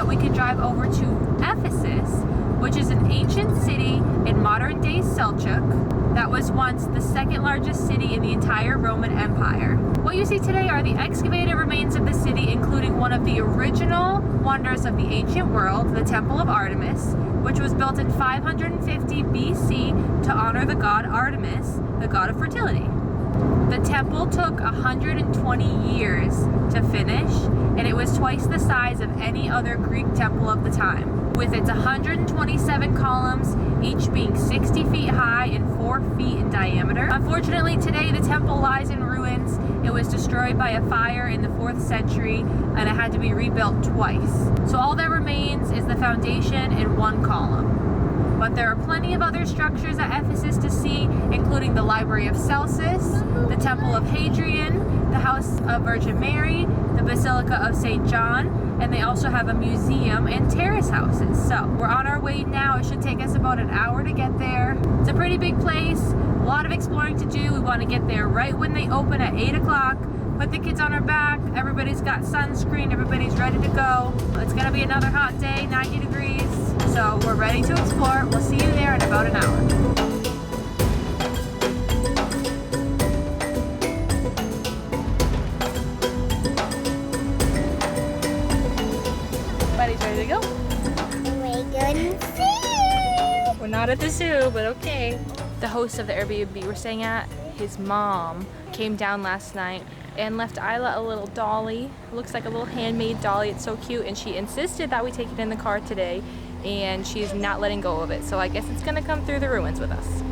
that we could drive over to Ephesus, which is an ancient city in modern-day Seljuk that was once the second largest city in the entire Roman Empire. What you see today are the excavated remains of the city, including one of the original wonders of the ancient world, the Temple of Artemis, which was built in 550 BC to honor the god Artemis, the god of fertility. The temple took 120 years to finish, and it was twice the size of any other Greek temple of the time, with its 127 columns, each being 60 feet high and 4 feet in diameter. Unfortunately, today the temple lies in ruins. It was destroyed by a fire in the 4th century, and it had to be rebuilt twice. So all that remains is the foundation in one column. But there are plenty of other structures at Ephesus to see, including the Library of Celsus, the Temple of Hadrian, the House of Virgin Mary, the Basilica of St. John, and they also have a museum and terrace houses. So we're on our way now. It should take us about an hour to get there. It's a pretty big place, a lot of exploring to do. We want to get there right when they open at 8 o'clock. Put the kids on our back. Everybody's got sunscreen. Everybody's ready to go. It's going to be another hot day, 90 degrees. So we're ready to explore. We'll see you there in about an hour. Buddy's ready to go. We're going to see. We're not at the zoo, but okay. The host of the Airbnb we're staying at, his mom came down last night and left Isla a little dolly. It looks like a little handmade dolly. It's so cute, and she insisted that we take it in the car today, and she's not letting go of it. So I guess it's gonna come through the ruins with us.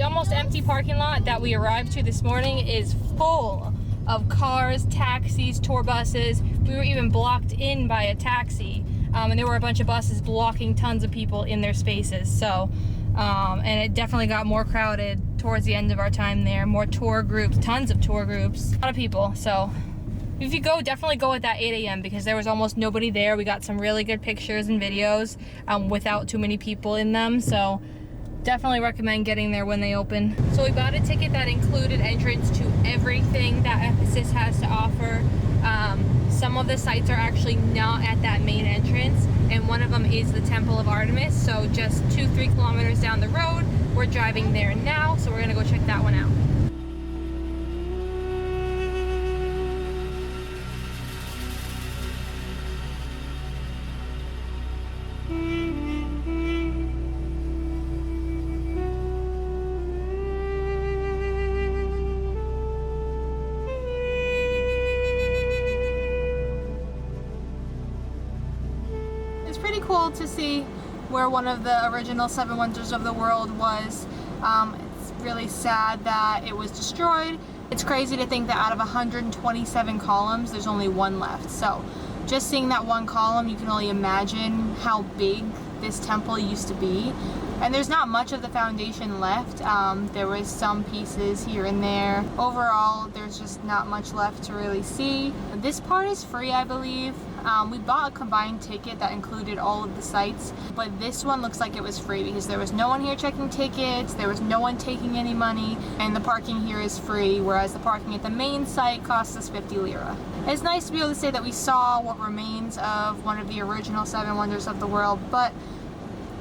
The almost empty parking lot that we arrived to this morning is full of cars, taxis, tour buses. We were even blocked in by a taxi, and there were a bunch of buses blocking tons of people in their spaces. So, and it definitely got more crowded towards the end of our time there. More tour groups, tons of tour groups, a lot of people. So if you go, definitely go at that 8 a.m. because there was almost nobody there. We got some really good pictures and videos without too many people in them. So definitely recommend getting there when they open. So we bought a ticket that included entrance to everything that Ephesus has to offer. Some of the sites are actually not at that main entrance, and one of them is the Temple of Artemis. So just 2-3 kilometers down the road. We're driving there now, so we're gonna go check that one out. Cool to see where one of the original 7 wonders of the world was. It's really sad that it was destroyed. It's crazy to think that out of 127 columns, there's only one left. So just seeing that one column, you can only imagine how big this temple used to be. And there's not much of the foundation left. There was some pieces here and there. Overall, there's just not much left to really see. This part is free, I believe. We bought a combined ticket that included all of the sites, but this one looks like it was free because there was no one here checking tickets, there was no one taking any money, and the parking here is free, whereas the parking at the main site costs us 50 lira. It's nice to be able to say that we saw what remains of one of the original 7 wonders of the world, but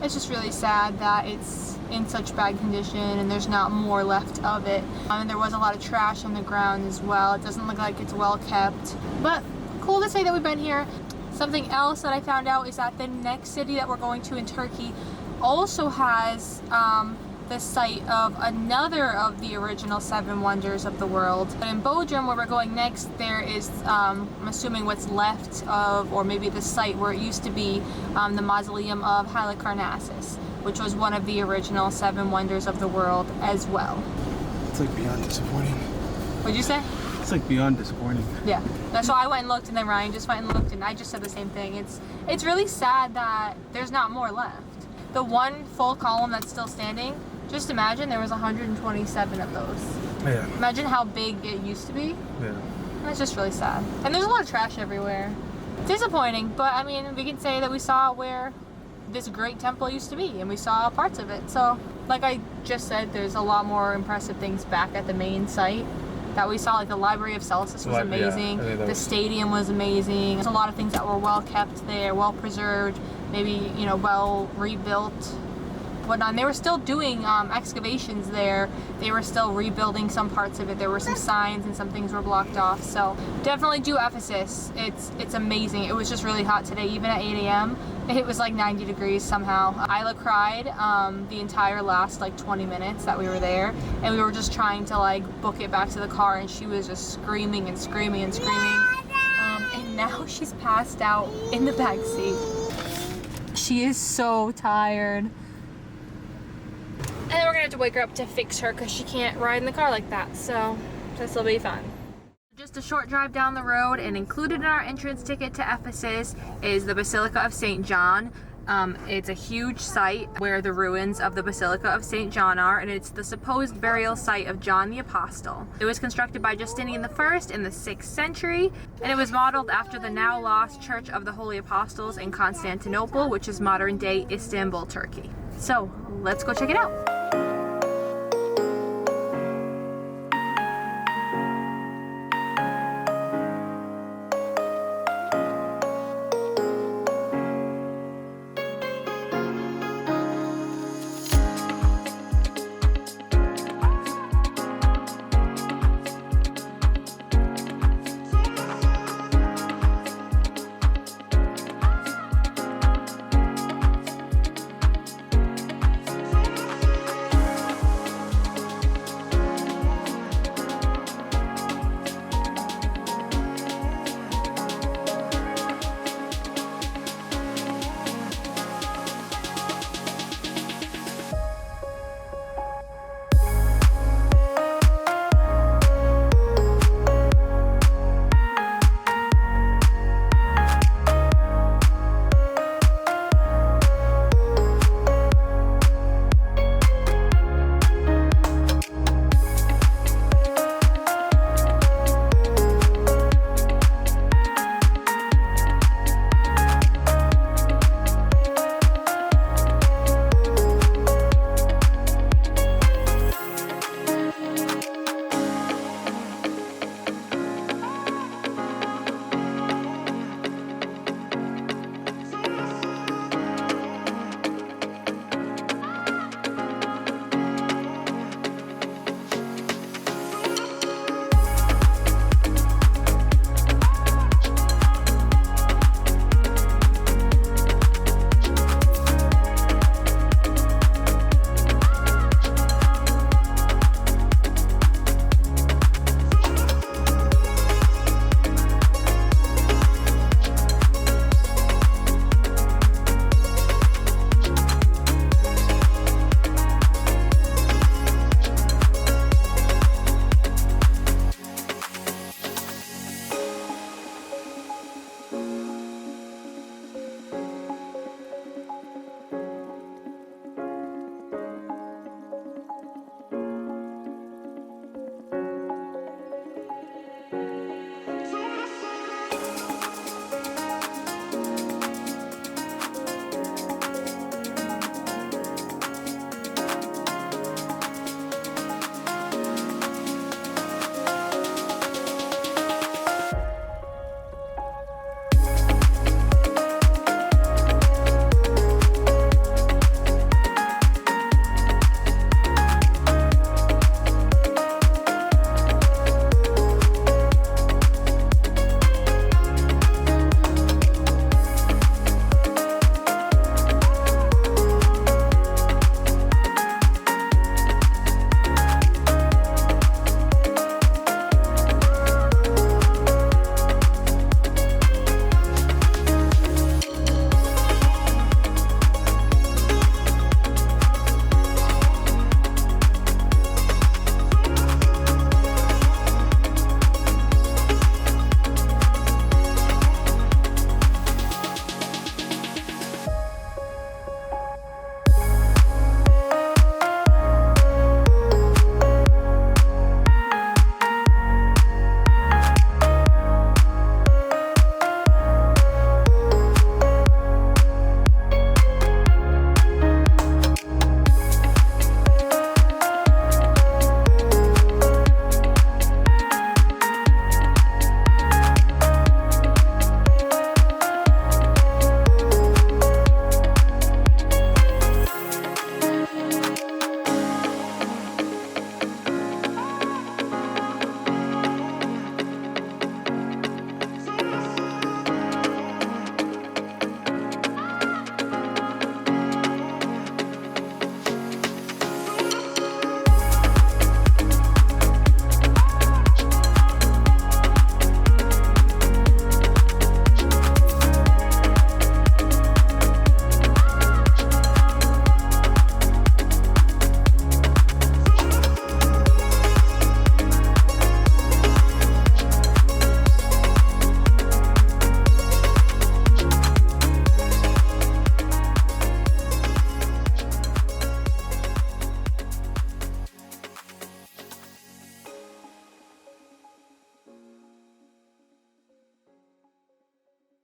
it's just really sad that it's in such bad condition and there's not more left of it. And there was a lot of trash on the ground as well. It doesn't look like it's well kept, but cool to say that we've been here. Something else that I found out is that the next city that we're going to in Turkey also has the site of another of the original 7 wonders of the world. But in Bodrum, where we're going next, there is, I'm assuming what's left of, or maybe the site where it used to be, the mausoleum of Halicarnassus, which was one of the original 7 wonders of the world as well. It's like beyond disappointing. What'd you say? It's like beyond disappointing. Yeah, that's why I went and looked, and then Ryan just went and looked, and I just said the same thing. It's really sad that there's not more left. The one full column that's still standing, just imagine there was 127 of those. Yeah. Imagine how big it used to be. Yeah. It's just really sad. And there's a lot of trash everywhere. Disappointing, but I mean, we can say that we saw where this great temple used to be, and we saw parts of it. So, like I just said, there's a lot more impressive things back at the main site that we saw. Like the Library of Celsus was amazing. Yeah, the stadium was amazing. There's a lot of things that were well kept there, well preserved, maybe, you know, well rebuilt, whatnot. And they were still doing excavations there. They were still rebuilding some parts of it. There were some signs and some things were blocked off. So definitely do Ephesus. It's amazing. It was just really hot today, even at 8 a.m. It was like 90 degrees somehow. Isla cried the entire last like 20 minutes that we were there, and we were just trying to like book it back to the car, and she was just screaming and screaming and screaming. And now she's passed out in the back seat. She is so tired. And then we're gonna have to wake her up to fix her because she can't ride in the car like that. So this will be fun. Just a short drive down the road, and included in our entrance ticket to Ephesus is the Basilica of St. John. It's a huge site where the ruins of the Basilica of St. John are, and it's the supposed burial site of John the Apostle. It was constructed by Justinian I in the 6th century, and it was modeled after the now lost Church of the Holy Apostles in Constantinople, which is modern day Istanbul, Turkey. So let's go check it out.